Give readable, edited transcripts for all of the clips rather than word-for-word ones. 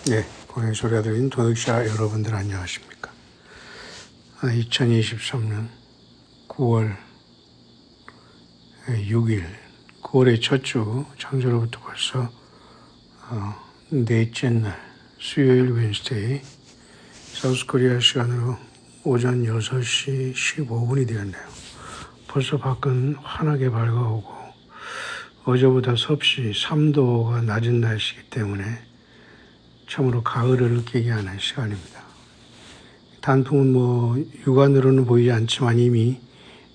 네, 공연 소리가 들린 도덕자 여러분들 안녕하십니까? 2023년 9월 6일, 9월의 첫 주, 창조로부터 벌써 넷째 날, 수요일 웬스데이, 사우스코리아 시간으로 오전 6시 15분이 되었네요. 벌써 밖은 환하게 밝아오고 어제보다 섭씨 3도가 낮은 날씨이기 때문에 참으로 가을을 느끼게 하는 시간입니다. 단풍은 육안으로는 보이지 않지만 이미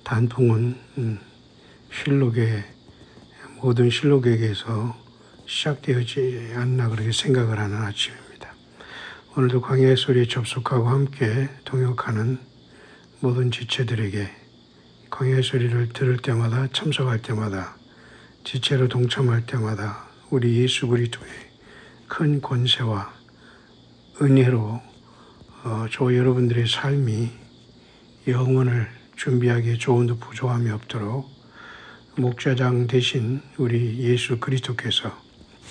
단풍은 모든 실록에게서 시작되었지 않나 그렇게 생각을 하는 아침입니다. 오늘도 광야의 소리에 접속하고 함께 동역하는 모든 지체들에게 광야의 소리를 들을 때마다, 참석할 때마다, 지체로 동참할 때마다 우리 예수 그리스도의 큰 권세와 은혜로 저 여러분들의 삶이 영혼을 준비하기에 조금도 부족함이 없도록 목자장 대신 우리 예수 그리스도께서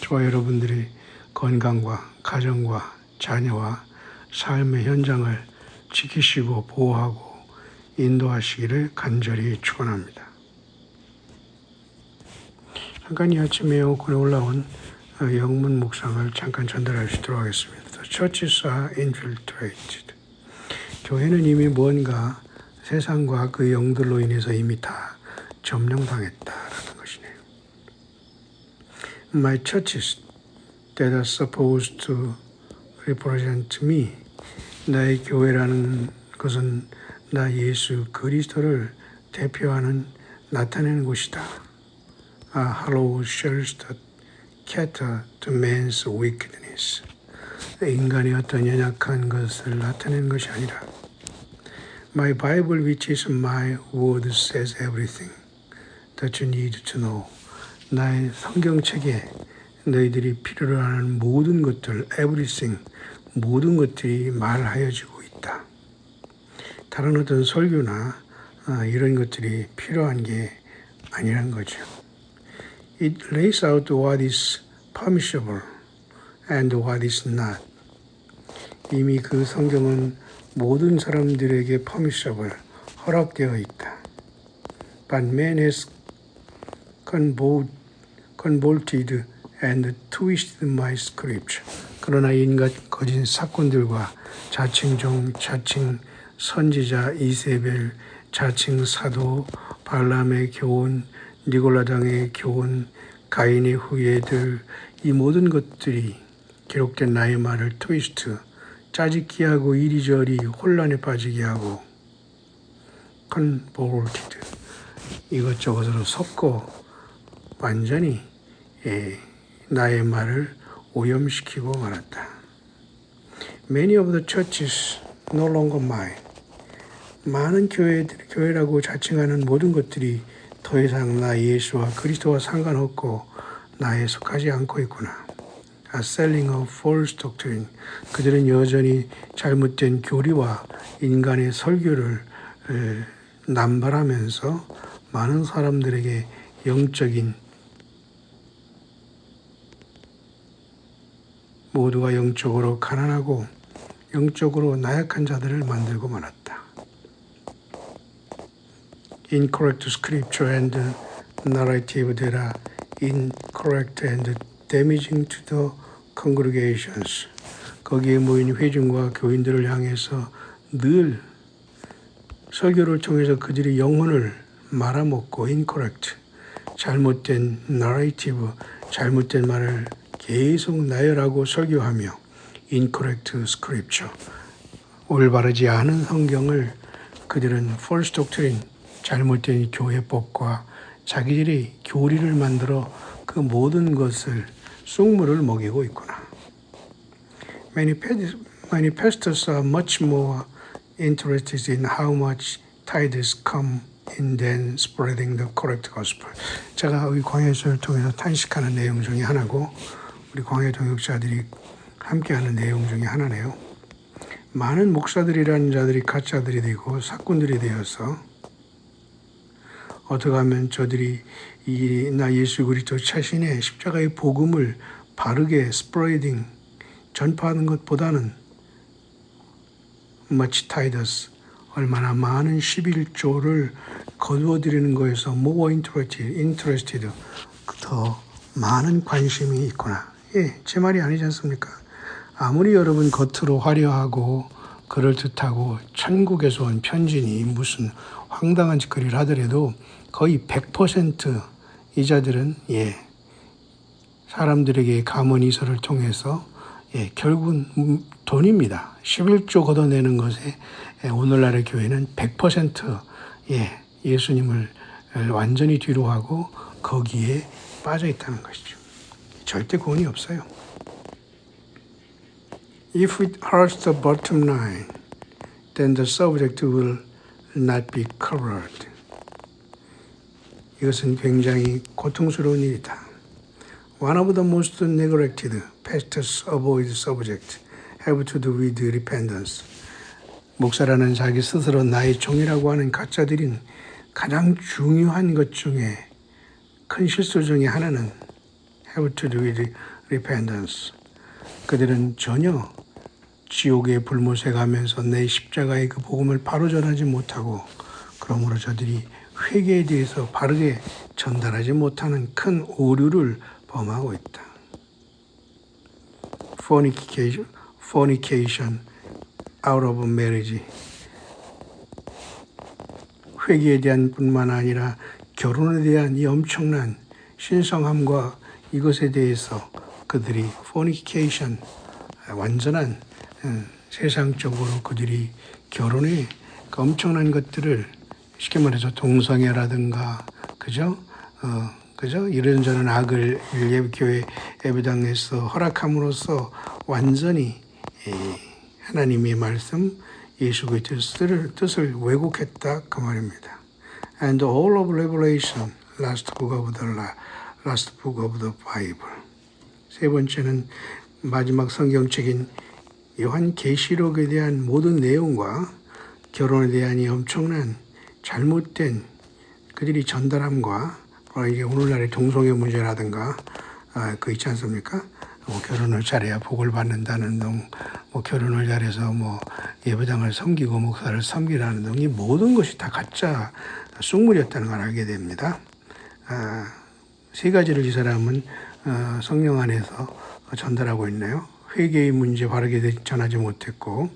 저와 여러분들의 건강과 가정과 자녀와 삶의 현장을 지키시고 보호하고 인도하시기를 간절히 축원합니다. 잠깐 이 아침에 에어컨에 올라온 영문 묵상을 잠깐 전달할 수 있도록 하겠습니다. The churches are infiltrated. 교회는 이미 뭔가 세상과 그 영들로 인해서 이미 다 점령당했다라는 것이네요. My churches that are supposed to represent me. 나의 교회라는 것은 나 예수 그리스도를 대표하는 나타내는 곳이다. are hollow shells that cater to man's wickedness. 인간의 어떤 연약한 것을 나타내는 것이 아니라 My Bible, which is my word, says everything that you need to know. 나의 성경책에 너희들이 필요로 하는 모든 것들, everything, 모든 것들이 말하여지고 있다. 다른 어떤 설교나 이런 것들이 필요한 게 아니란 거죠. It lays out what is permissible and what is not. 이미 그 성경은 모든 사람들에게 permissible, 허락되어 있다. But man has convoluted and twisted my scripture. 그러나 인간 거짓 사건들과 자칭 종, 자칭 선지자 이세벨, 자칭 사도 발람의 교훈, 니골라당의 교훈, 가인의 후예들, 이 모든 것들이 기록된 나의 말을 트위스트, 짜집기 하고 이리저리 혼란에 빠지게 하고 convoluted, 이것저것으로 섞어 완전히 나의 말을 오염시키고 말았다. Many of the churches no longer mine. 많은 교회라고 자칭하는 모든 것들이 더 이상 나 예수와 그리스도와 상관없고 나에 속하지 않고 있구나. A selling of false doctrine. 그들은 여전히 잘못된 교리와 인간의 설교를 남발하면서 많은 사람들에게 모두가 영적으로 가난하고 영적으로 나약한 자들을 만들고 말았다. Incorrect scripture and narrative that are incorrect and damaging to the congregations. 거기에 모인 회중과 교인들을 향해서 늘 설교를 통해서 그들이 영혼을 말아먹고 incorrect, 잘못된 narrative, 잘못된 말을 계속 나열하고 설교하며 incorrect scripture, 올바르지 않은 성경을 그들은 false doctrine, 잘못된 교회법과 자기들이 교리를 만들어 그 모든 것을 쑥물을 먹이고 있구나. Many pastors are much more interested in how much tithes come in than spreading the correct gospel. 제가 우리 광야소를 통해서 탄식하는 내용 중에 하나고 우리 광야 동역자들이 함께하는 내용 중에 하나네요. 많은 목사들이라는 자들이 가짜들이 되고 사꾼들이 되어서 어떻게 하면 저들이 나 예수 그리스도 자신의 십자가의 복음을 바르게 스프레딩, 전파하는 것보다는 much tithes, 얼마나 많은 11조를 거두어들이는 거에서 more interested, 더 많은 관심이 있구나. 예, 제 말이 아니지 않습니까? 아무리 여러분 겉으로 화려하고 그럴듯하고 천국에서 온 편지니 무슨 황당한 짓거리를 하더라도 거의 100% 이 자들은 사람들에게 감언이설을 통해서 결국은 돈입니다. 11조 걷어내는 것에 오늘날의 교회는 100% 예수님을 완전히 뒤로 하고 거기에 빠져 있다는 것이죠. 절대 구원이 없어요. If it hurts the bottom line, then the subject will not be covered. 이것은 굉장히 고통스러운 일이다. One of the most neglected pastors avoid subject have to do with repentance. 목사라는 자기 스스로 나의 종이라고 하는 가짜들인 가장 중요한 것 중에 큰 실수 중에 하나는 have to do with repentance. 그들은 전혀 지옥의 불못에 가면서 내 십자가의 그 복음을 바로 전하지 못하고 그러므로 저들이 회개에 대해서 바르게 전달하지 못하는 큰 오류를 범하고 있다. Fornication out of marriage. 회개에 대한 뿐만 아니라 결혼에 대한 이 엄청난 신성함과 이것에 대해서 그들이 fornication, 완전한 세상적으로 그들이 결혼에 그 엄청난 것들을 쉽게 말해서 동성애라든가 그죠? 이런저런 악을 예배교회 예배당에서 허락함으로써 완전히 하나님의 말씀 예수 그리스도의 뜻을 왜곡했다 그 말입니다. And all of Revelation, last book of the Bible. 세 번째는 마지막 성경책인 요한 계시록에 대한 모든 내용과 결혼에 대한 이 엄청난 잘못된 그들이 전달함과 이게 오늘날의 동성애 문제라든가 그 있지 않습니까? 결혼을 잘해야 복을 받는다는 등, 결혼을 잘해서 예배당을 섬기고 목사를 섬기라는 등 이 모든 것이 다 가짜 쑥물이었다는 걸 알게 됩니다. 세 가지를 이 사람은 성령 안에서 전달하고 있네요. 회개의 문제 바르게 전하지 못했고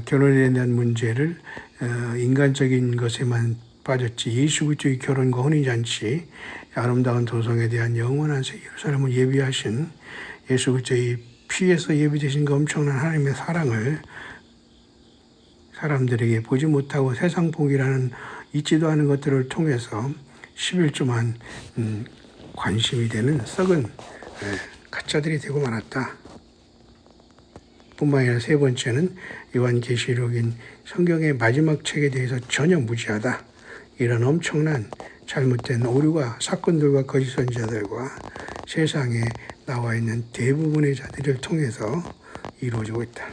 결혼에 대한 문제를 인간적인 것에만 빠졌지 예수 그리스도의 결혼과 혼인잔치 아름다운 도성에 대한 영원한 새 예루살렘을 예비하신 예수 그리스도의 피에서 예비되신 그 엄청난 하나님의 사랑을 사람들에게 보지 못하고 세상 복이라는 있지도 않은 것들을 통해서 11조만 관심이 되는 썩은 가짜들이 되고 말았다. 뿐만 아니라 세 번째는 요한계시록인 성경의 마지막 책에 대해서 전혀 무지하다. 이런 엄청난 잘못된 오류가 사건들과 거짓 선지자들과 세상에 나와 있는 대부분의 자들을 통해서 이루어지고 있다.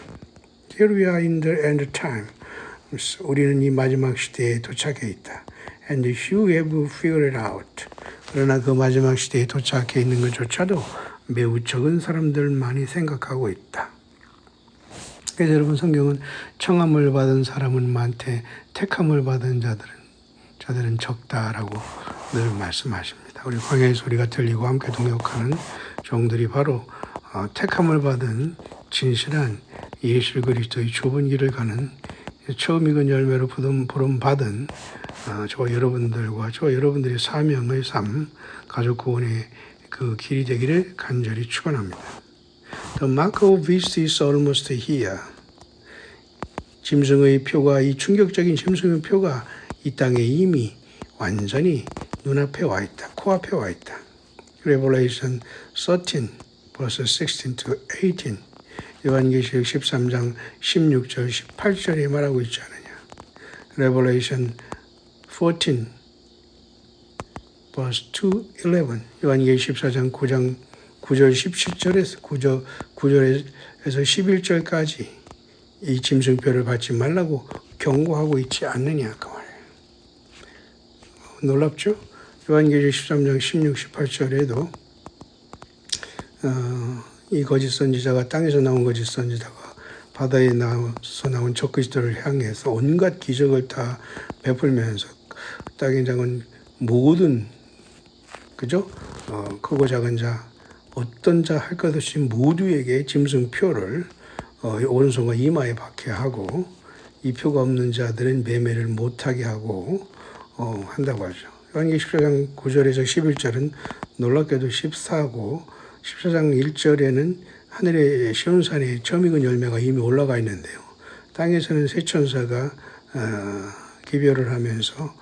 Here we are in the end time. 우리는 이 마지막 시대에 도착해 있다. And few have figured it out. 그러나 그 마지막 시대에 도착해 있는 것조차도 매우 적은 사람들만이 생각하고 있다. 그래서 여러분 성경은 청함을 받은 사람은 많되 택함을 받은 자들은 적다라고 늘 말씀하십니다. 우리 광야의 소리가 들리고 함께 동역하는 종들이 바로 택함을 받은 진실한 예수 그리스도의 좁은 길을 가는 처음 익은 열매로 부름받은 저와 여러분들과 저와 여러분들의 사명의 삶, 가족 구원의 그 길이 되기를 간절히 축원합니다. The mark of beast is almost here. 짐승의 표가 이 충격적인 짐승의 표가 이 땅에 이미 완전히 눈앞에 와 있다. 코앞에 와 있다. Revelation 13, verse 16 to 18. 요한계시록 13장 16절 18절에 말하고 있지 않느냐. Revelation 14, verse 2, 11. 요한계시록 14장 9절 17절에서 9절에서 11절까지 이 짐승표를 받지 말라고 경고하고 있지 않느냐 그 말이에요. 놀랍죠? 요한계시록 13장 16, 18절에도 이 거짓 선지자가 땅에서 나온 거짓 선지자가 바다에 나와서 나온 저 그리스도를 향해서 온갖 기적을 다 베풀면서 땅에 작은 모든 그죠? 크고 작은 자 어떤 자 할 것 없이 모두에게 짐승표를 오른손과 이마에 박해하고 이 표가 없는 자들은 매매를 못하게 하고 한다고 하죠. 요한계시록 14장 9절에서 11절은 놀랍게도 14고 14장 1절에는 하늘의 시온산에 점 익은 열매가 이미 올라가 있는데요. 땅에서는 새 천사가 기별을 하면서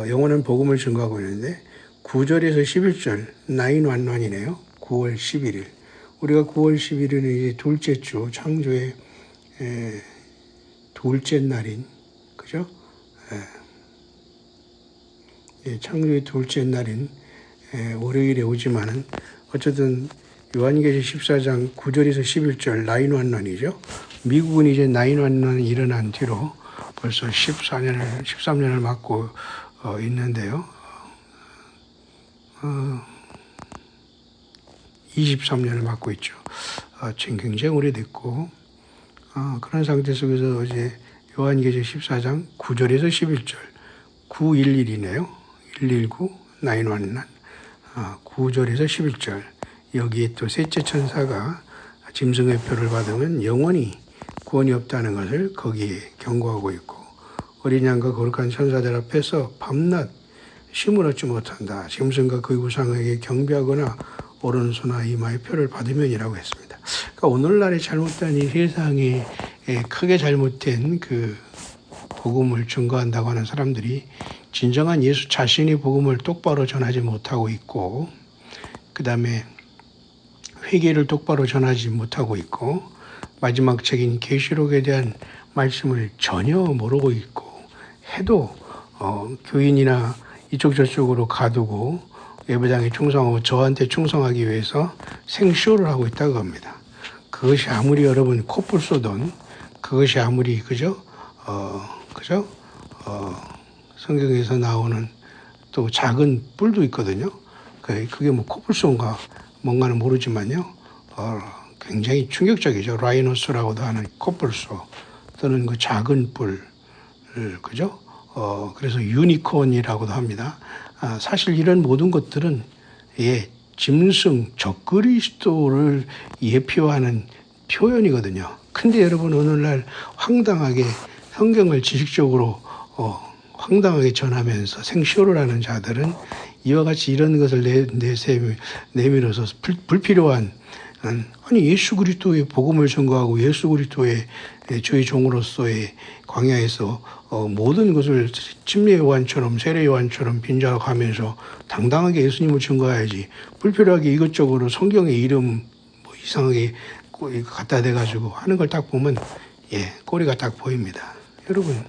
영원한 복음을 증거하고 있는데 9절에서 11절 911이네요. 9월 11일. 우리가 9월 11일은 이제 둘째 주 창조의 둘째 날인 그죠? 창조의 둘째 날인 월요일에 오지만은 어쨌든 요한계시록 14장 9절에서 11절 911이죠. 미국은 이제 911이 일어난 뒤로 벌써 13년을 맞고 있는데요. 23년을 맞고 있죠. 지금 굉장히 오래됐고 그런 상태 속에서 이제 요한계시록 14장 9절에서 11절 911이네요. 119, 911 9절에서 11절 여기에 또 셋째 천사가 짐승의 표를 받으면 영원히 구원이 없다는 것을 거기에 경고하고 있고 어린 양과 거룩한 천사들 앞에서 밤낮 쉼을 얻지 못한다. 짐승과 그 우상에게 경배하거나 오른손과 이마의 표를 받으면이라고 했습니다. 그러니까 오늘날의 잘못된 이 세상에 크게 잘못된 그 복음을 증거한다고 하는 사람들이 진정한 예수 자신의 복음을 똑바로 전하지 못하고 있고 그 다음에 회개를 똑바로 전하지 못하고 있고 마지막 책인 계시록에 대한 말씀을 전혀 모르고 있고 해도 교인이나 이쪽 저쪽으로 가두고 예배당에 충성하고 저한테 충성하기 위해서 생쇼를 하고 있다고 합니다. 그것이 아무리 여러분 코뿔 쏘던 그것이 아무리 그죠? 성경에서 나오는 또 작은 뿔도 있거든요. 그게 뭐 코뿔 쏘인가 뭔가는 모르지만요. 굉장히 충격적이죠. 라이노스라고도 하는 코뿔소 또는 그 작은 뿔 그죠? 그래서 유니콘이라고도 합니다. 사실 이런 모든 것들은 짐승 적그리스도를 예표하는 표현이거든요. 근데 여러분 오늘날 황당하게 성경을 지식적으로 황당하게 전하면서 생쇼를 하는 자들은 이와 같이 이런 것을 내밀어서 불필요한 아니 예수 그리스도의 복음을 전거하고 예수 그리스도의 저희 종으로서의 광야에서 모든 것을 침례 요한처럼 세례 요한처럼 빈자가면서 당당하게 예수님을 증거해야지 불필요하게 이것저것으로 성경의 이름 뭐 이상하게 갖다 대가지고 하는 걸 딱 보면 꼬리가 딱 보입니다. 여러분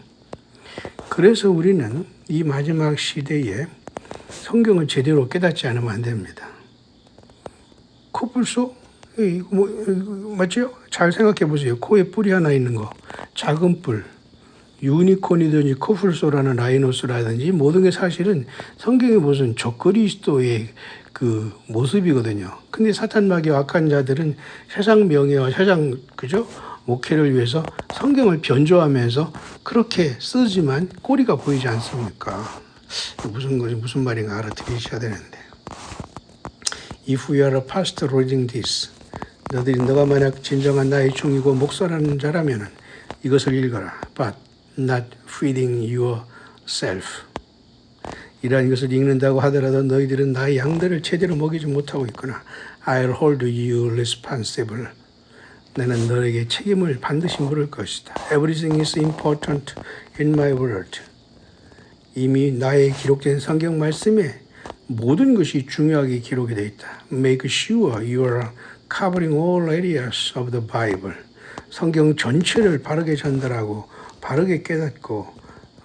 그래서 우리는 이 마지막 시대에 성경을 제대로 깨닫지 않으면 안 됩니다. 코뿔소? 맞죠? 잘 생각해 보세요. 코에 뿔이 하나 있는 거. 작은 뿔. 유니콘이든지 코뿔소라는 라이노스라든지 모든 게 사실은 성경에 무슨 적그리스도의 그 모습이거든요. 근데 사탄마귀 악한 자들은 세상 명예와 세상 그죠? 목회를 위해서 성경을 변조하면서 그렇게 쓰지만 꼬리가 보이지 않습니까? 무슨 말인가 알아들으셔야 되는데. If we are a pastor reading this, 너가 만약 진정한 나의 종이고 목사라는 자라면 이것을 읽어라. But not feeding yourself. 이러한 것을 읽는다고 하더라도 너희들은 나의 양들을 제대로 먹이지 못하고 있구나. I'll hold you responsible. 나는 너에게 책임을 반드시 물을 것이다. Everything is important in my word. 이미 나의 기록된 성경 말씀에 모든 것이 중요하게 기록이 되어 있다. Make sure you are covering all areas of the Bible. 성경 전체를 바르게 전달하고 바르게 깨닫고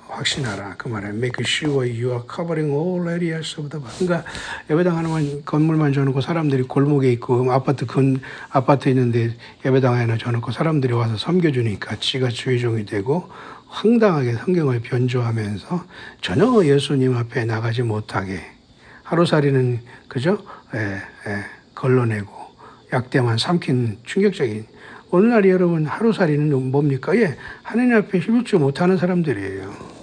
확신하라. 그 말에 make sure you are covering all areas of the Bible. 그러니까 예배당 하나만 건물만 줘놓고 사람들이 골목에 있고 아파트에 있는데 예배당 하나 줘놓고 사람들이 와서 섬겨주니까 지가 주의종이 되고 황당하게 성경을 변조하면서 전혀 예수님 앞에 나가지 못하게 하루살이는 그죠? 걸러내고 약대만 삼킨 충격적인. 오늘날 여러분 하루살이는 뭡니까? 예, 하나님 앞에 11조 못하는 사람들이에요.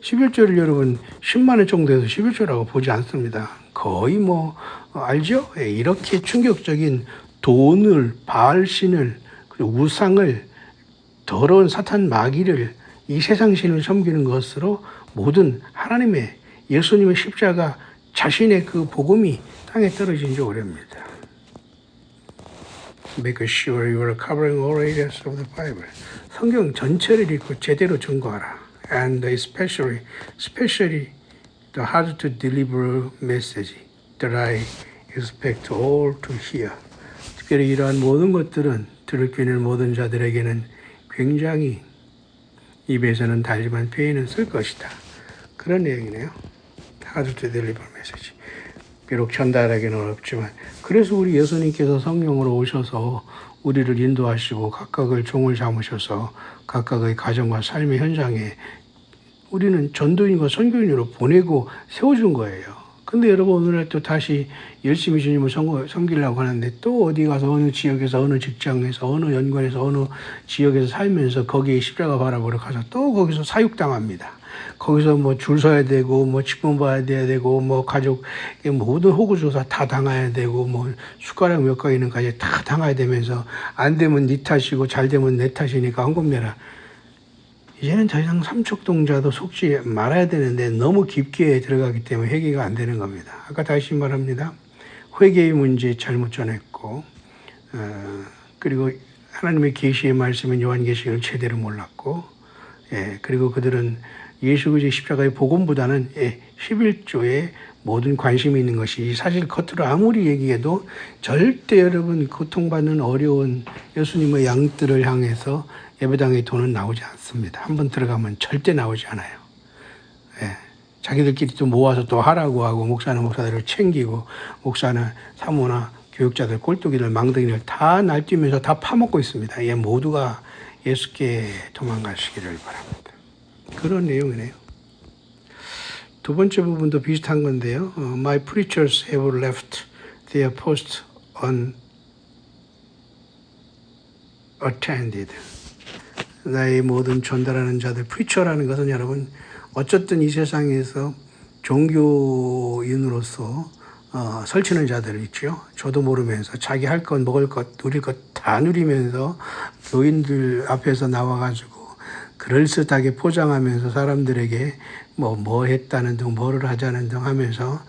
11조를 여러분 10만 원 정도 해서 11조라고 보지 않습니다. 거의 뭐 알죠? 예, 이렇게 충격적인 돈을, 바알신을, 우상을, 더러운 사탄 마귀를, 이 세상 신을 섬기는 것으로 모든 하나님의 예수님의 십자가 자신의 그 복음이 땅에 떨어진 지 오래입니다. Make sure you are covering all areas of the Bible. 성경 전체를 읽고 제대로 증거하라. And especially the hard to deliver message that I expect all to hear. 특별히 이러한 모든 것들은 들을 귀 있는 모든 자들에게는 굉장히 입에서는 달지만 폐에는 쓸 것이다. 그런 내용이네요. Hard to deliver message. 비록 전달하기는 어렵지만 그래서 우리 예수님께서 성령으로 오셔서 우리를 인도하시고 각각을 종을 삼으셔서 각각의 가정과 삶의 현장에 우리는 전도인과 선교인으로 보내고 세워준 거예요. 근데 여러분 오늘날 또 다시 열심히 주님을 섬기려고 하는데 또 어디 가서 어느 지역에서 어느 직장에서 어느 연관에서 어느 지역에서 살면서 거기에 십자가 바라보러 가서 또 거기서 사육당합니다. 거기서 뭐 줄 서야 되고 뭐 직분 봐야 되고 뭐 가족 모든 호구조사 다 당해야 되고 뭐 숟가락 몇 가지는까지 다 당해야 되면서 안 되면 네 탓이고 잘 되면 내 탓이니까 헌금내라. 이제는 더 이상 삼척동자도 속지 말아야 되는데 너무 깊게 들어가기 때문에 회개가 안 되는 겁니다. 아까 다시 말합니다. 회개의 문제 잘못 전했고 그리고 하나님의 계시의 말씀인 요한계시를 제대로 몰랐고 그리고 그들은 예수 그리스도의 십자가의 복음보다는 11조에 모든 관심이 있는 것이 사실 겉으로 아무리 얘기해도 절대 여러분 고통받는 어려운 예수님의 양들을 향해서 예배당의 돈은 나오지 않습니다. 한번 들어가면 절대 나오지 않아요. 자기들끼리 또 모아서 또 하라고 하고 목사는 목사들을 챙기고 목사나 사모나 교육자들 꼴뚜기들 망둥이들 다 날뛰면서 다 파먹고 있습니다. 모두가 예수께 도망가시기를 바랍니다. 그런 내용이네요. 두 번째 부분도 비슷한 건데요. My preachers have left their post unattended. 나의 모든 전달하는 자들, 프리처라는 것은 여러분 어쨌든 이 세상에서 종교인으로서 설치는 자들 있죠. 저도 모르면서 자기 할 것, 먹을 것, 누릴 것 다 누리면서 교인들 앞에서 나와가지고 그럴듯하게 포장하면서 사람들에게 뭐 했다는 등 뭐를 하자는 등 하면서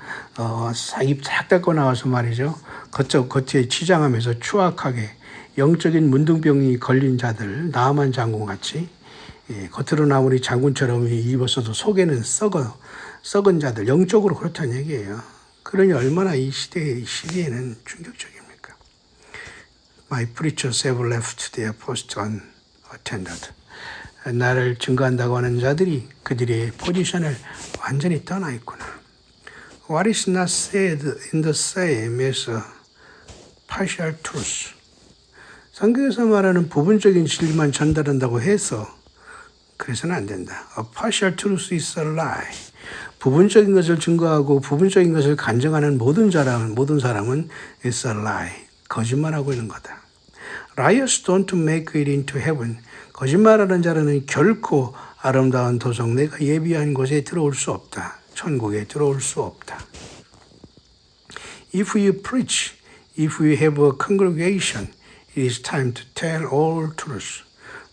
입 싹 닫고 나와서 말이죠. 겉에 치장하면서 추악하게 영적인 문둥병이 걸린 자들, 나아만 장군같이 겉으로는 아무리 장군처럼 입었어도 속에는 썩은 자들, 영적으로 그렇다는 얘기예요. 그러니 얼마나 이 시대에는 충격적입니까? My preachers have left their post unattended. 나를 증거한다고 하는 자들이 그들의 포지션을 완전히 떠나 있구나. What is not said in the same as partial truth. 성경에서 말하는 부분적인 진리만 전달한다고 해서 그래서는 안 된다. A partial truth is a lie. 부분적인 것을 증거하고 부분적인 것을 간증하는 모든 사람은 is a lie. 거짓말하고 있는 거다. Liars don't make it into heaven. 거짓말하는 자는 결코 아름다운 도성 내가 예비한 곳에 들어올 수 없다. 천국에 들어올 수 없다. If you preach, if you have a congregation, it is time to tell all truth.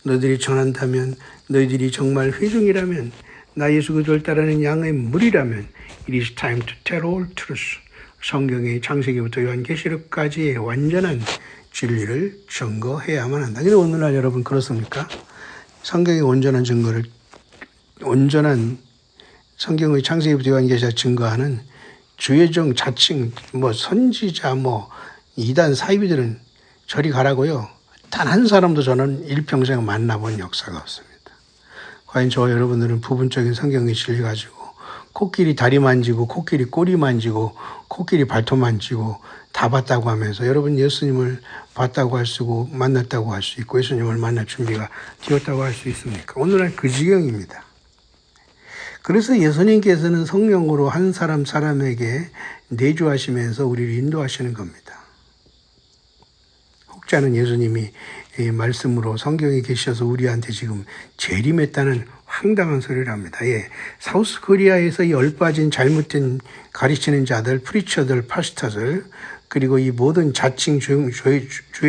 너희들이 전한다면, 너희들이 정말 회중이라면, 나 예수 그리스도를 따르는 양의 무리라면, it is time to tell all truth. 성경의 창세기부터 요한계시록까지의 완전한 진리를 증거해야만 한다. 근데 오늘날 여러분 그렇습니까? 성경의 온전한 증거를, 온전한 성경의 창세기부터 요한계시록 증거하는 주의종 자칭 선지자 이단 사이비들은 저리 가라고요. 단 한 사람도 저는 일평생 만나본 역사가 없습니다. 과연 저와 여러분들은 부분적인 성경의 진리 가지고 코끼리 다리 만지고 코끼리 꼬리 만지고 코끼리 발톱 만지고 다 봤다고 하면서 여러분 예수님을 봤다고 할 수 있고 만났다고 할 수 있고 예수님을 만날 준비가 되었다고 할 수 있습니까? 오늘날 그 지경입니다. 그래서 예수님께서는 성령으로 한 사람에게 내주하시면서 우리를 인도하시는 겁니다. 학자는 예수님이 말씀으로 성경에 계셔서 우리한테 지금 재림했다는 황당한 소리를 합니다. 예, 사우스 코리아에서 이 얼빠진 잘못된 가르치는 자들, 프리처들, 파스터들, 그리고 이 모든 자칭 주의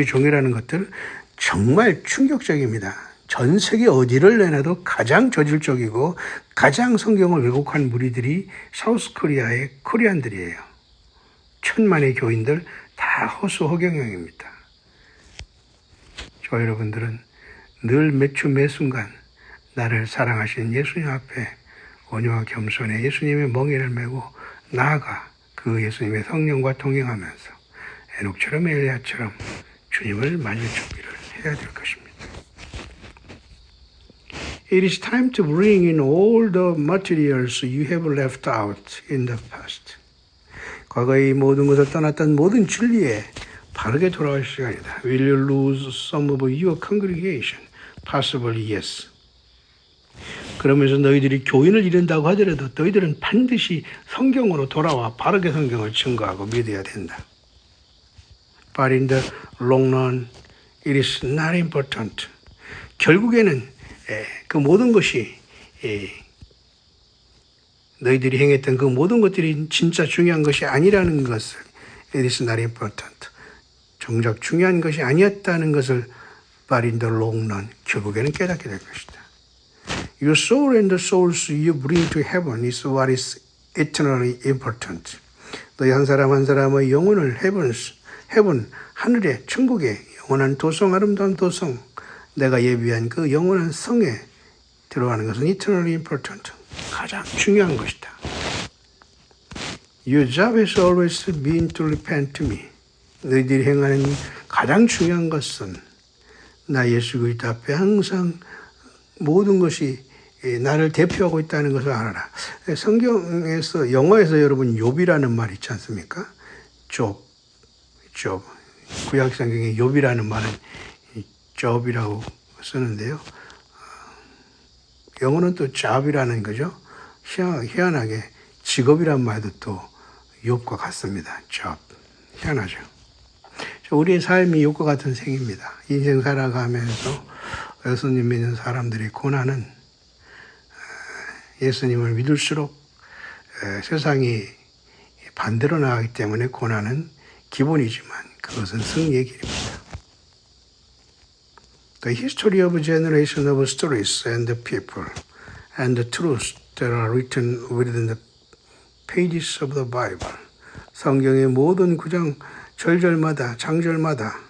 종이라는 것들 정말 충격적입니다. 전 세계 어디를 내놔도 가장 저질적이고 가장 성경을 왜곡한 무리들이 사우스 코리아의 코리안들이에요. 천만의 교인들 다 허수 허경영입니다. 저 여러분들은 늘 매주 매순간 나를 사랑하신 예수님 앞에 온유와 겸손에 예수님의 멍에를 메고 나아가 그 예수님의 성령과 동행하면서 에녹처럼 엘리야처럼 주님을 맞을 준비를 해야 될 것입니다. It is time to bring in all the materials you have left out in the past. 과거의 모든 것을 떠났던 모든 진리에 바르게 돌아갈 시간이다. Will you lose some of your congregation? Possibly yes. 그러면서 너희들이 교인을 잃는다고 하더라도 너희들은 반드시 성경으로 돌아와 바르게 성경을 증거하고 믿어야 된다. But in the long run, it is not important. 결국에는 그 모든 것이 너희들이 행했던 그 모든 것들이 진짜 중요한 것이 아니라는 것을 It is not important. 정작 중요한 것이 아니었다는 것을 But in the long run, 결국에는 깨닫게 될 것이다. Your soul and the souls you bring to heaven is what is eternally important. 너희 한 사람 한 사람의 영혼을 heaven, 하늘의 천국의 영원한 도성, 아름다운 도성, 내가 예비한 그 영원한 성에 들어가는 것은 eternally important. 가장 중요한 것이다. Your job has always been to repent to me. 너희들이 행하는 가장 중요한 것은 나 예수 그리스도 앞에 항상 모든 것이 나를 대표하고 있다는 것을 알아라. 성경에서 영어에서 여러분 욥이라는 말 있지 않습니까? 욥. 구약 성경에 욥이라는 말은 job이라고 쓰는데요. 영어는 또 job이라는 거죠. 희한하게 직업이란 말도 또 욥과 같습니다. job. 희한하죠. 우리의 삶이 욥과 같은 생입니다. 인생 살아가면서 예수님 믿는 사람들의 고난은 예수님을 믿을수록 세상이 반대로 나가기 때문에 고난은 기본이지만 그것은 승리의 길입니다. The history of a generation of stories and the people and the truths that are written within the pages of the Bible. 성경의 모든 구장, 절절마다, 장절마다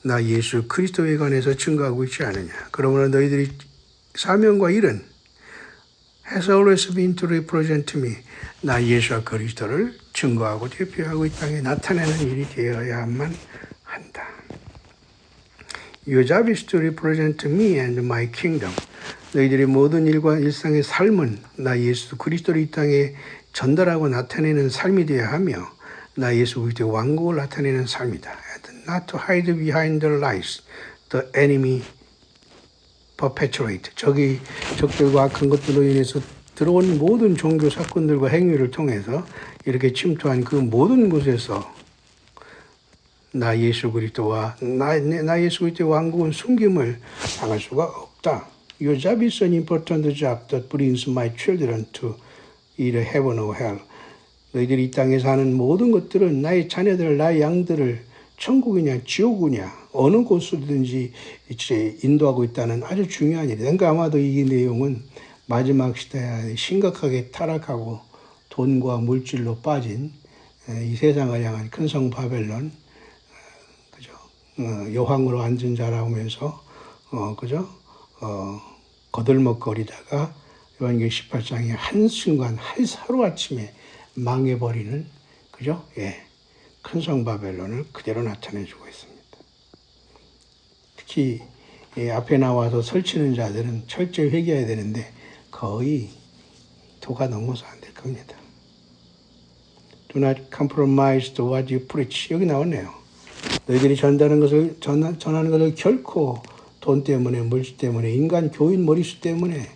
나 예수 그리스도에 관해서 증거하고 있지 않느냐. 그러므로 너희들이 사명과 일은 has always been to represent me. 나 예수와 그리스도를 증거하고 대표하고 이 땅에 나타내는 일이 되어야만 한다. Your job is to represent me and my kingdom. 너희들의 모든 일과 일상의 삶은 나 예수 그리스도를 이 땅에 전달하고 나타내는 삶이 되어야 하며 나 예수 그리스도의 왕국을 나타내는 삶이다. Not to hide behind the lies the enemy perpetuate. 적들과 악한 것들로 인해서 들어온 모든 종교 사건들과 행위를 통해서 이렇게 침투한 그 모든 곳에서 나 예수 그리스도와 나 예수 그리스도의 왕국은 숨김을 당할 수가 없다. Your job is an important job that brings my children to either heaven or hell. 너희들이 이 땅에 사는 모든 것들은 나의 자녀들, 나의 양들을 천국이냐 지옥이냐 어느 곳이든지 인도하고 있다는 아주 중요한 일이다. 그러니까 아마도 이 내용은 마지막 시대에 심각하게 타락하고 돈과 물질로 빠진 이 세상을 향한 큰 성 바벨론, 그죠? 여왕으로 앉은 자라면서 거들먹거리다가 요한계시록 18장에 한순간 하루아침에 망해버리는, 그죠? 예. 큰 성 바벨론을 그대로 나타내주고 있습니다. 특히 앞에 나와서 설치는 자들은 철저히 회개해야 되는데 거의 도가 넘어서 안 될 겁니다. Do not compromise to what you preach. 여기 나왔네요. 너희들이 전하는 것을 결코 돈 때문에, 물질 때문에, 인간 교인 머리수 때문에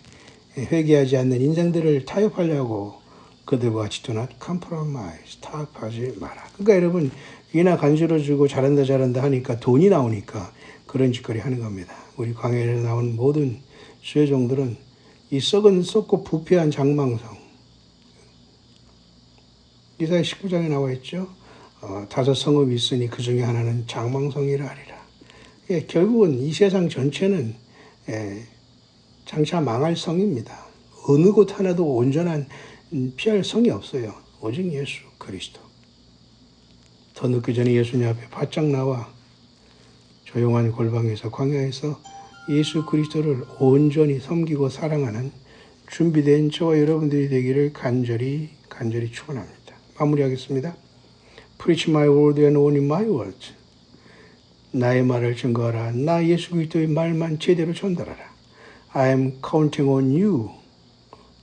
회개하지 않는 인생들을 타협하려고 그들과 같이 do not compromise, 타협하지 마라. 그러니까 여러분 이나 간지러주고 잘한다 하니까 돈이 나오니까 그런 짓거리 하는 겁니다. 우리 광야에 나온 모든 수혜종들은 이 썩고 부패한 장망성, 이사야 19장에 나와 있죠. 5 성읍이 있으니 그 중에 하나는 장망성이라 하리라. 예, 결국은 이 세상 전체는 장차 망할 성입니다. 어느 곳 하나도 온전한 피할 성이 없어요. 오직 예수 그리스도. 더 늦기 전에 예수님 앞에 바짝 나와 조용한 골방에서 광야에서 예수 그리스도를 온전히 섬기고 사랑하는 준비된 저와 여러분들이 되기를 간절히 축원합니다. 마무리하겠습니다. Preach my word and only my words. 나의 말을 증거하라. 나 예수 그리스도의 말만 제대로 전달하라. I am counting on you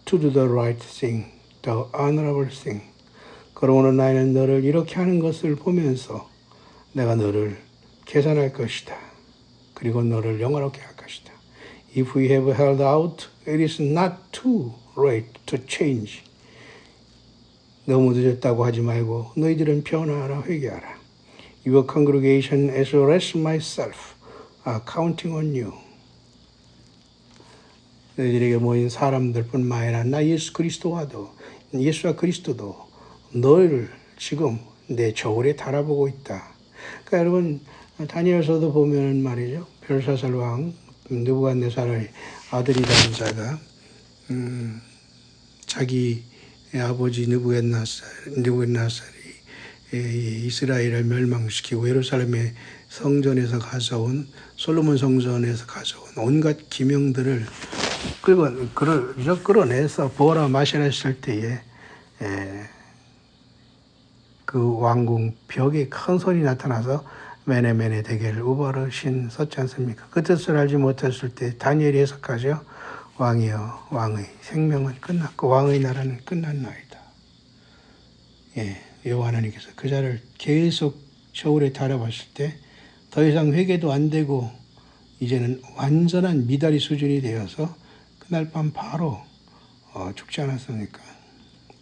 to do the right thing, the honorable thing. 그러므로 나는 너를 이렇게 하는 것을 보면서 내가 너를 계산할 것이다. 그리고 너를 영화롭게 할 것이다. If we have held out, it is not too late to change. 너무 늦었다고 하지 말고 너희들은 변화하라, 회개하라. Your congregation as well as myself are counting on you. 너희들에게 모인 사람들뿐만 아니라 나 예수와 그리스도도 너를 지금 내 저울에 달아보고 있다. 그러니까 여러분 다니엘서도 보면 말이죠. 벨사살 왕 느부갓네살의 아들이라는 자가 자기 아버지 느부갓네살이 이스라엘을 멸망시키고 예루살렘의 성전에서 가져온 솔로몬 성전에서 가져온 온갖 기명들을 끌어내서 보라 마시냈을 때에 그 왕궁 벽에 큰 손이 나타나서 메네메네 대계를 우버르신 썼지 않습니까? 그 뜻을 알지 못했을 때 다니엘이 해석하죠. 왕이여 왕의 생명은 끝났고 왕의 나라는 끝났나이다. 여호와 하나님께서 그 자를 계속 저울에 달아봤을 때 더 이상 회개도 안 되고 이제는 완전한 미다리 수준이 되어서 그날 밤 바로 죽지 않았습니까?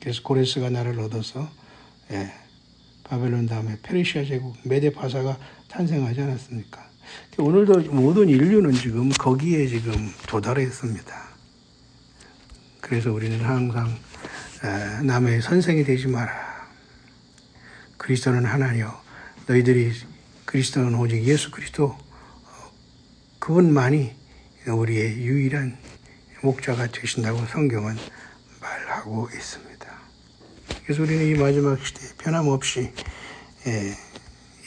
그래서 고레스가 나를 얻어서 바벨론 다음에 페르시아 제국 메데 바사가 탄생하지 않았습니까? 오늘도 모든 인류는 지금 거기에 지금 도달했습니다. 그래서 우리는 항상 남의 선생이 되지 마라. 그리스도는 하나요. 너희들이 그리스도는 오직 예수 그리스도 그분만이 우리의 유일한 목자가 되신다고 성경은 말하고 있습니다. 그래서 우리는 이 마지막 시대에 변함없이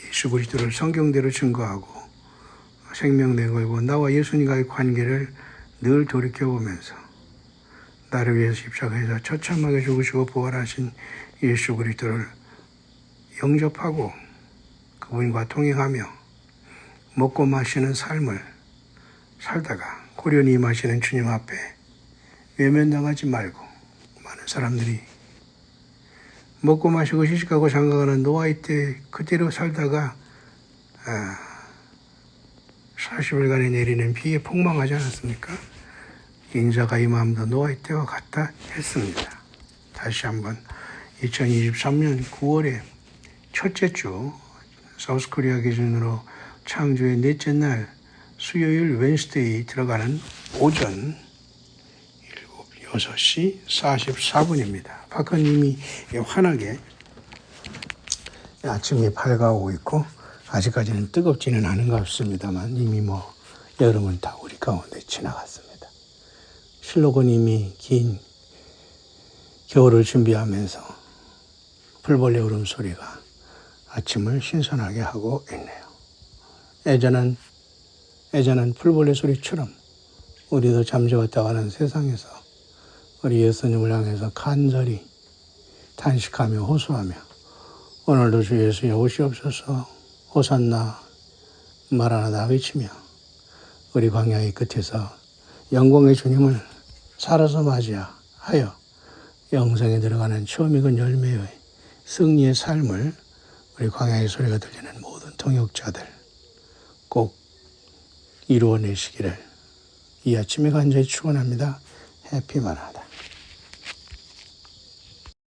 예수 그리스도를 성경대로 증거하고 생명 내걸고 나와 예수님과의 관계를 늘 돌이켜보면서 나를 위해서 십자가에서 처참하게 죽으시고 부활하신 예수 그리스도를 영접하고 그분과 동행하며 먹고 마시는 삶을 살다가 고련히 임하시는 주님 앞에 외면당하지 말고 많은 사람들이 먹고 마시고 시집가고 장가가는 노아의 때 그대로 살다가 40일간에 내리는 비에 폭망하지 않았습니까? 인자가 임함도 노아의 때와 같다 했습니다. 다시 한번 2023년 9월에 첫째 주 사우스코리아 기준으로 창조의 넷째 날 수요일 웬스데이 들어가는 오전 6시 44분입니다. 박헌님이 환하게 아침이 밝아오고 있고 아직까지는 뜨겁지는 않은 것 같습니다만 이미 여름은 다 우리 가운데 지나갔습니다. 실록은 이미 긴 겨울을 준비하면서 풀벌레 울음소리가 아침을 신선하게 하고 있네요. 애잔한 풀벌레 소리처럼 우리도 잠재웠다 가는 세상에서 우리 예수님을 향해서 간절히 탄식하며 호소하며 오늘도 주 예수여 오시옵소서 호산나 마라나다 외치며 우리 광야의 끝에서 영광의 주님을 살아서 맞이하여 영생에 들어가는 처음 익은 열매의 승리의 삶을 우리 광야의 소리가 들리는 모든 통역자들 꼭 이루어내시기를 이 아침에 간절히 축원합니다. 해피 마라나다.